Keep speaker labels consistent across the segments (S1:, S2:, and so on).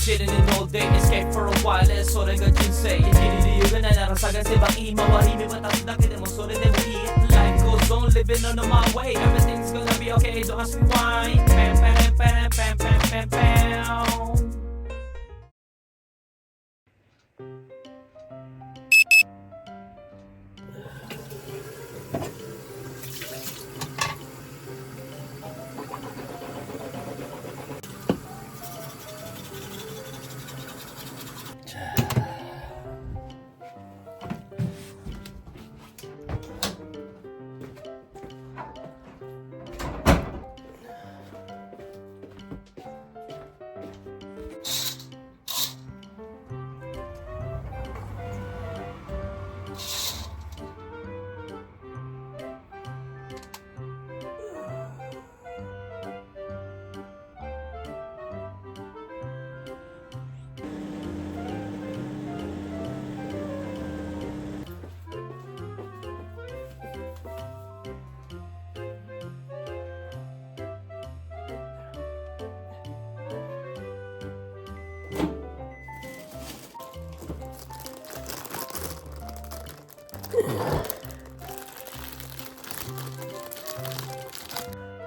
S1: chilling in all day, escape for a while, それが人生生きる理由がないなら探せばいい周り見渡すだけでもそれでもいい Life goes on, living on my way, everything's gonna be okay, don't ask me why. Pam pam pam pam pam pam pam.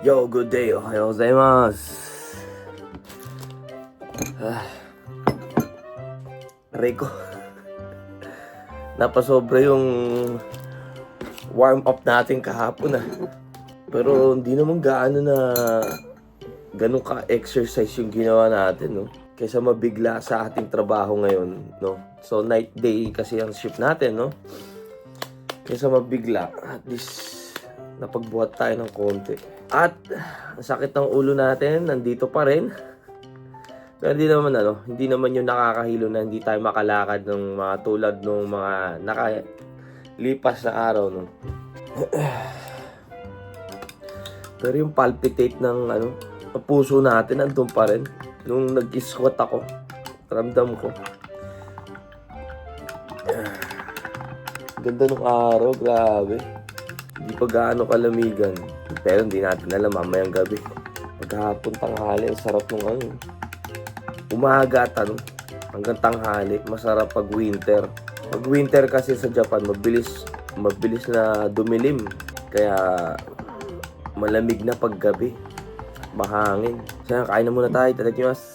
S2: Yo, good day. Ohayo gozaimasu. Aray ko. Napasobra yung warm up natin kahapon Pero hindi naman gaano na ganun ka-exercise yung ginawa natin, no? Kaysa mabigla sa ating trabaho ngayon, no? So, night day kasi ang shift natin, no? Kaysa mabigla, at least napagbuhat tayo ng konti. At ang sakit ng ulo natin, nandito pa rin. Pero hindi naman yung nakakahilo na hindi tayo makalakad ng mga tulad ng mga nakalipas na araw, no. Pero yung palpitate ng puso natin nandun pa rin. Nung nag-squat ako, ramdam ko. Ganda ng araw, grabe. Hindi pa gaano kalamigan. Pero hindi natin alam mamayang gabi. Maghapon, tanghali, ang sarap nung umaga at hanggang tanghali, masarap pag winter. Pag winter kasi sa Japan, mabilis na dumilim. Kaya malamig na pag gabi. Mahangin. Kaya kain na muna tayo. Itadakimasu.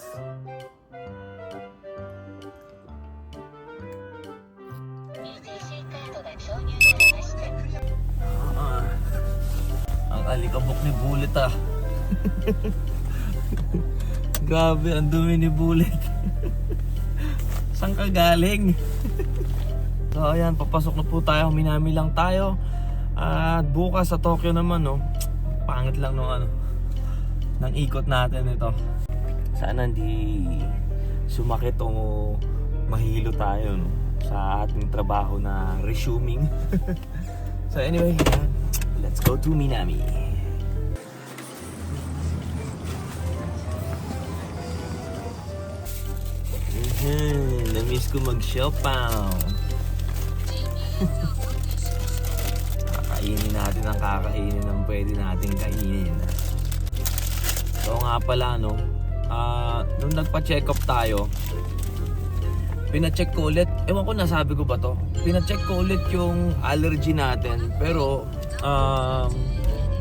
S2: Ang alikabok ni Bullet Grabe, ang dumi ni Bullet. Saan ka galing? So ayan, papasok na po tayo. Minami lang tayo. At bukas sa Tokyo naman, no. Pangit lang ng ikot natin ito. Sana hindi sumakit o mahilo tayo, no, sa ating trabaho na resuming. So anyway, let's go to Minami. Na-miss ko mag-shopaw. Kakainin natin ang kakainin ng pwede natin kainin. So nga pala, no, nung nagpa-check up tayo, pina-check ko ulit, ewan ko nasabi ko ba to, pina-check ko ulit yung allergy natin, pero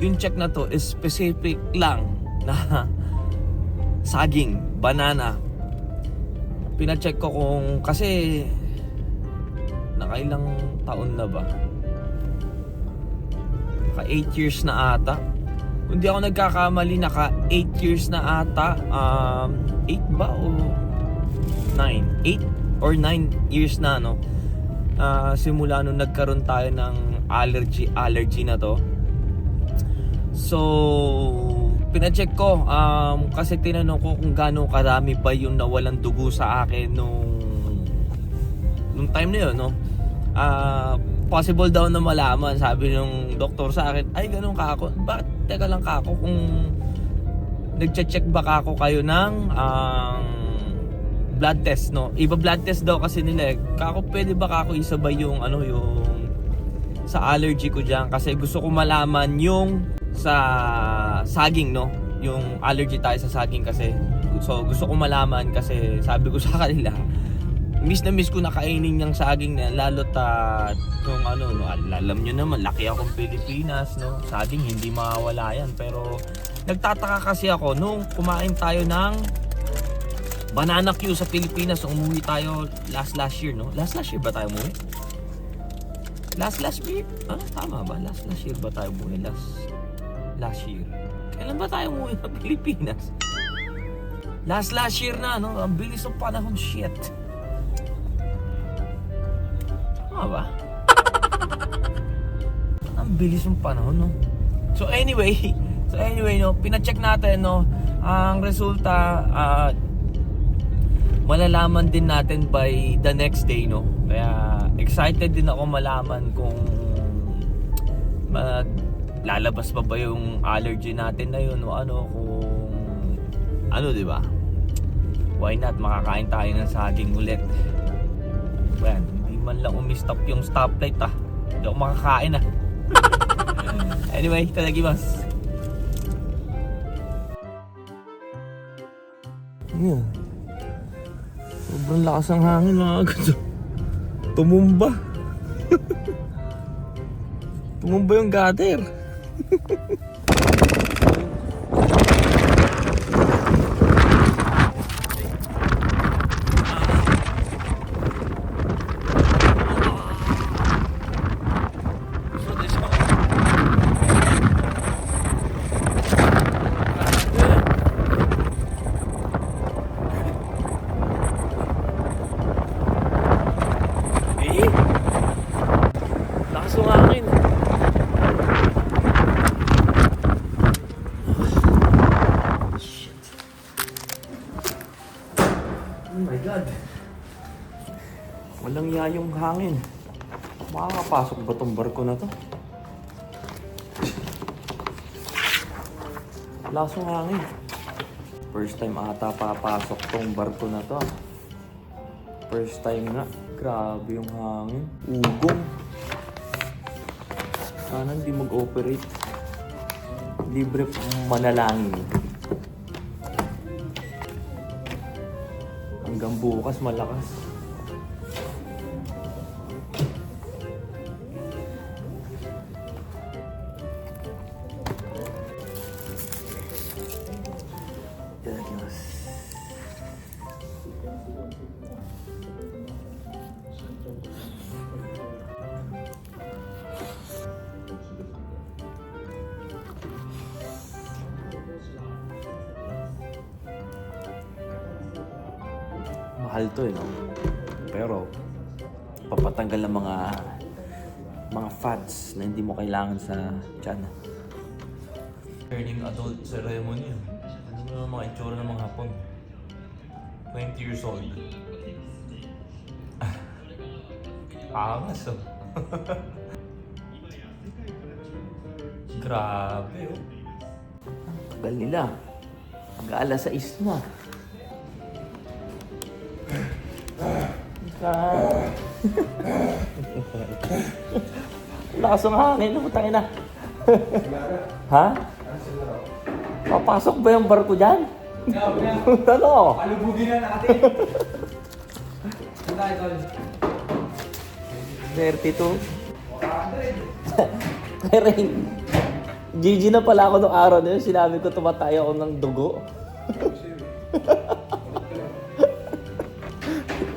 S2: yung check na to is specific lang na saging, banana. Pina-check ko kung, kasi nakailang taon na ba? Naka 8 years na ata. Kung di ako nagkakamali, naka 8 years na ata. 8 ba o 9? 8 or 9 years na, no? Simula nung nagkaroon tayo ng allergy na to. So pina-check ko, kasi tinanong ko kung gaano karami ba yung nawalang dugo sa akin nung time na yun, no? Possible daw na malaman, sabi nung doktor sa akin, ay ganun ka ako. Bakit? Teka lang ka ako, kung nagche-check ba ka ako kayo ng blood test, no? Iba blood test daw kasi nila. Kako, pwede ba kako isabay yung yung sa allergy ko diyan, kasi gusto ko malaman yung sa saging, no? Yung allergy tayo sa saging, kasi
S1: So gusto ko malaman kasi sabi ko sa kanila, miss na miss ko na kainin yung saging na lalo't nung ano, no, alam nyo naman, laki akong Pilipinas, no? Saging hindi mawawala yan. Pero nagtataka kasi ako nung kumain tayo ng banana Q sa Pilipinas. Umuwi tayo last year, no? Last year ba tayo umuwi? Last year? Tama ba? Last year ba tayo umuwi? Last year. Kailan ba tayo umuwi sa Pilipinas? Last year na, no? Ang bilis ng panahon, shit. Tama ba? Ang bilis ng panahon, no? So anyway, no, pina-check natin, no, ang resulta, malalaman din natin by the next day, no. Kaya excited din ako malaman kung lalabas pa ba yung allergy natin na yun o ano, kung ano, di ba? Why not, makakain tayo ng saging ulit. Well, hindi man lang umistop yung stoplight, hindi ako makakain, Anyway, itadakimasu. Yeah. Sobrang lakas ng hangin, mga gusto. Tumumba. Tumumba yung gutter. Walang yayong hangin. Makakapasok ba tong barko na to? Lasong hangin. First time ata papasok tong barko na to. First time nga. Grabe yung hangin. Ugong. Sana hindi mag-operate. Libre manalangin. Hanggang bukas malakas. Mahal to, no? Pero papatanggal ng mga fats na hindi mo kailangan sa tiyan. Turning adult ceremony. Ano mo naman mga itsura ng mga Hapon? 20 years old. Angas, oh. Grabe, oh. Tagal nila. Mag-alas 6 na. Lakas ng hangin, putangin na. Ha? Papasok ba yung barko dyan? Ano?
S3: Palubugin na natin.
S1: 32. Kaya GG na pala ako nung araw na yun. Sinabi ko tumatay ako ng dugo.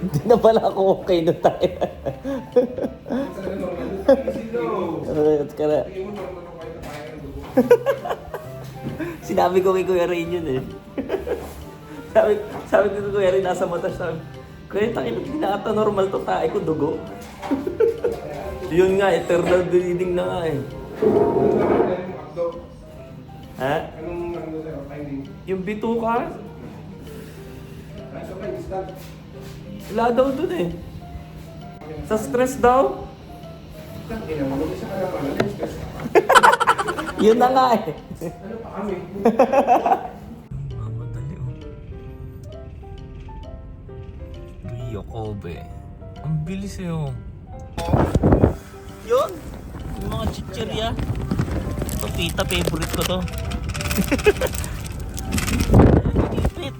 S1: Hindi na pala ako okay na tayo. Sinabi ko kay Kuya Rain yun, eh. sabi ko kay Kuya Rain, nasa mata siya. Kuya, takin na normal to, tayo ko dugo. Yun nga, eternal bleeding na nga, eh. Ha?
S3: Anong finding?
S1: Yung bituka?
S3: Nasa pa instant.
S1: Wala daw dun, eh. Sa stress daw?
S3: Ina, magulo siya kaya pala. Stress ka pa.
S1: Yun na nga, eh.
S3: Ano pa kami?
S1: Mamadali, oh. Rio Kobe. Ang bilis, eh, oh. Yun! Yung mga chichirya. Ito, tita, favorite ko to. Ipit.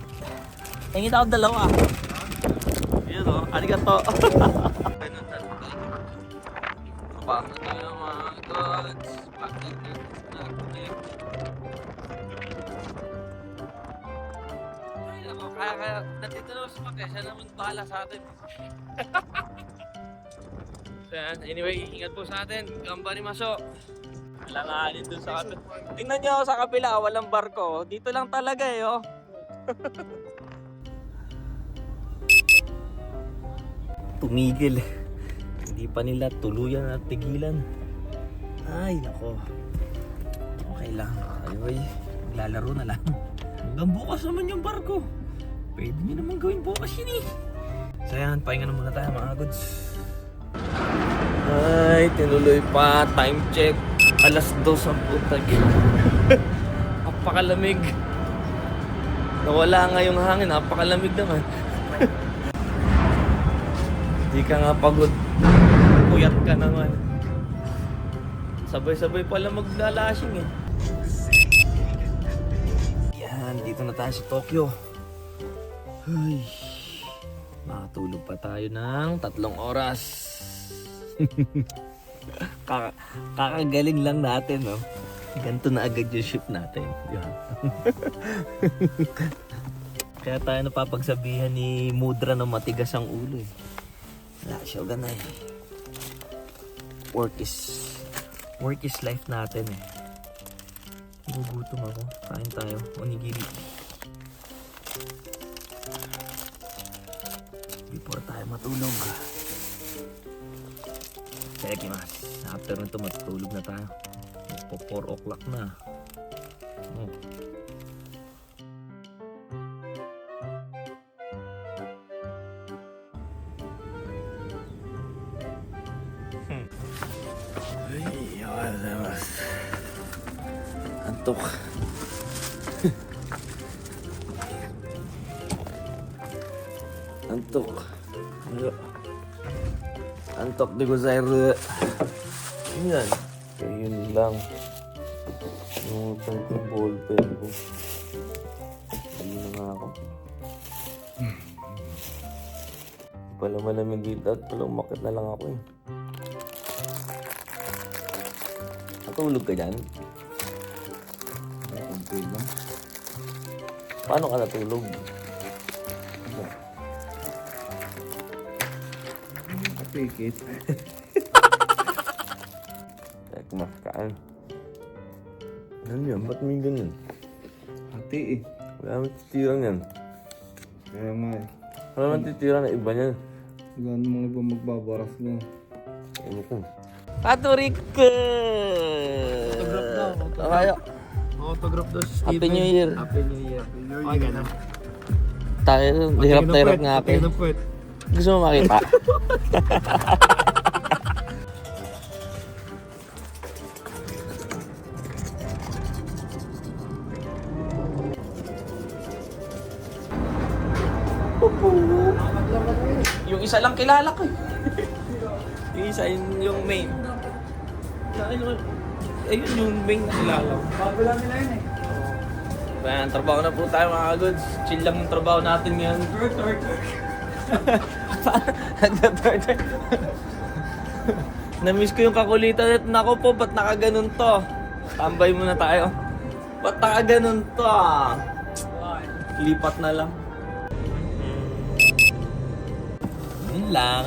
S1: Tingin ako dalawa. Yun o, arigato. Paano tayo mga gods? Bakit ay, ako, kaya nandito naman si Maki, siya naman bahala sa atin. So yan, anyway, ingat po sa atin. Gamba ni Maso. Alanganin dun sa kapila. Tingnan niyo ako sa kapila, walang barko. Dito lang talaga eh, oh. Tumigil. Hindi pa nila tuluyan at tigilan. Ay, nako. Okay lang. Anyway, maglalaro na lang. Hanggang bukas naman yung barko. Pwede nyo naman gawin bukas yun eh. So yan, pahinga na muna tayo mga goods.
S2: Ay, tinuloy pa. Time check. Alas 2 ang putag. Napakalamig. Nawala nga yung hangin. Napakalamig naman. Hindi ka nga pagod. Puyat ka naman. Sabay-sabay pala maglalashing eh. Yan, dito na tayo sa Tokyo. Ay, makatulog pa tayo ng 3 oras. Kakagaling lang natin, no? Ganito na agad yung shift natin. Yan. Kaya tayo napapagsabihan ni Mudra na matigas ang ulo eh. Wala siya ganay. Work is life natin eh. Gugutom ako. Kain tayo. Onigiri. Before tayo matulog. Tekimasu. After nito matulog na tayo. Magpo 4 o'clock na. Oh. Antok. Antok. Antok di gozairu. Yan. Yun lang. Yung tangking ballpen ko. Ayun na nga ako. Di pala malamig dito at pala umakit na lang ako eh. Natulog ka dyan? Okay lang. Paano ka natulog?
S3: Nakapikit.
S2: Kaya kumakain. Ano yan? Ba't may ganun?
S3: Hati eh.
S2: Wala naman titirang yan.
S3: Kaya nga eh.
S2: Wala naman titirang na iba niyan.
S3: Wala namang iba magbabaras mo.
S2: Ano ko?
S1: Paturik!
S3: Autograph daw.
S2: Kaya.
S3: Autograph daw si Steven.
S2: Happy New Year.
S3: Happy New Year. Okay, gano'n.
S2: Tayo, hirap na hirap nga ako eh.
S3: Puwet.
S2: Gusto mo makita?
S1: Yung isa lang kilala ko eh. Yung isa yung main. Ayun yung main na kilala ko.
S3: Bago lang nila yun eh.
S1: Ayan, trabaho na po tayo mga goods. Chill lang yung trabaho natin ngayon. Na-miss ko yung kakulitan at nako po, ba't nakaganon to? Tambay muna tayo. Ba't nakaganon to ah? Lipat na lang. Yun lang.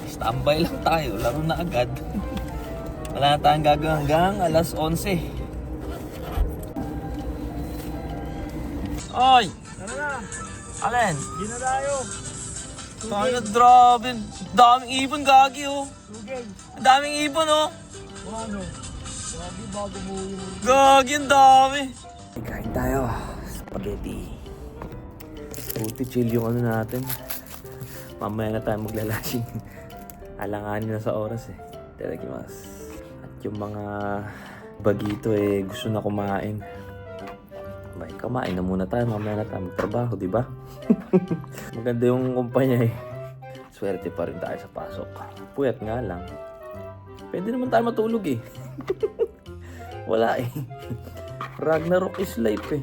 S1: Standby lang tayo. Laro na agad. Wala na tayong gagawin hanggang alas 11. Oy!
S3: Ano na?
S1: Alin?
S3: Hindi na tayo.
S1: Tayo na grabe. Daming ibon gagi oh.
S3: Tugay.
S1: Ang daming ibon oh.
S3: Ano? Grabe bago mo yung...
S1: Gagi ang dami.
S2: Kain tayo. Spaghetti. Buti chill yung ano natin. Mamaya na tayo maglalasing. Alanganin na sa oras eh. Itadakimasu. At yung mga bagito eh gusto na kumain. Bay, kumain na muna tayo. Mamaya na tayo magtrabaho, di ba? Maganda yung kumpanya eh. Swerte pa rin tayo sa pasok. Puyat nga lang. Pwede naman tayo matulog eh. Wala eh. Ragnarok is life eh.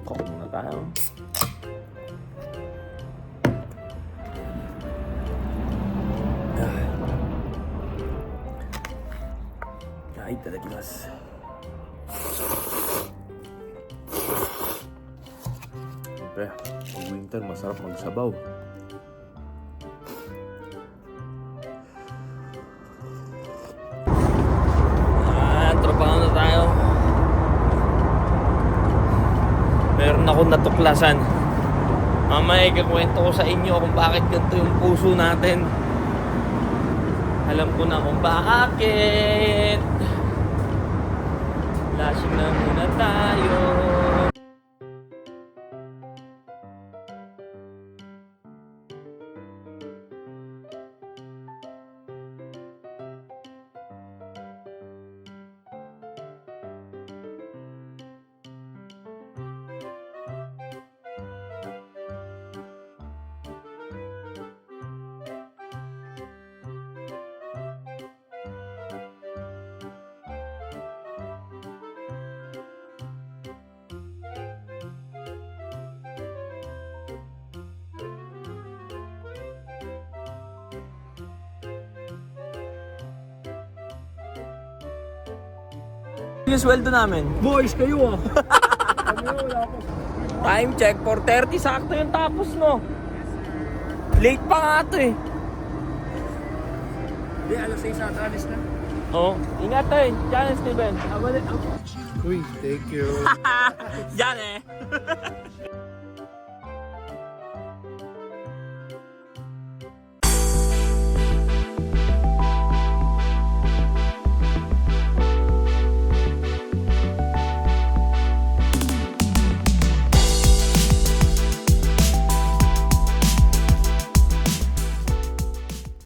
S2: Kok muna tayo. Ay, itadakimasu. Siyempre, pag winter, masarap magsabaw. Trabaho na tayo. Meron akong natuklasan. Mamaya ikakwento ko sa inyo kung bakit ganito yung puso natin. Alam ko na kung bakit. Lasing na muna tayo. Yung sweldo namin.
S3: Boys kayo ah.
S2: Time check, 4:30. Sakto yung tapos, no? Late pa nga ito eh.
S3: Hindi, alas 6 ata, alis na.
S2: Oo. Ingat eh. Diyan, Steven.
S3: Uy, thank you.
S2: Diyan eh.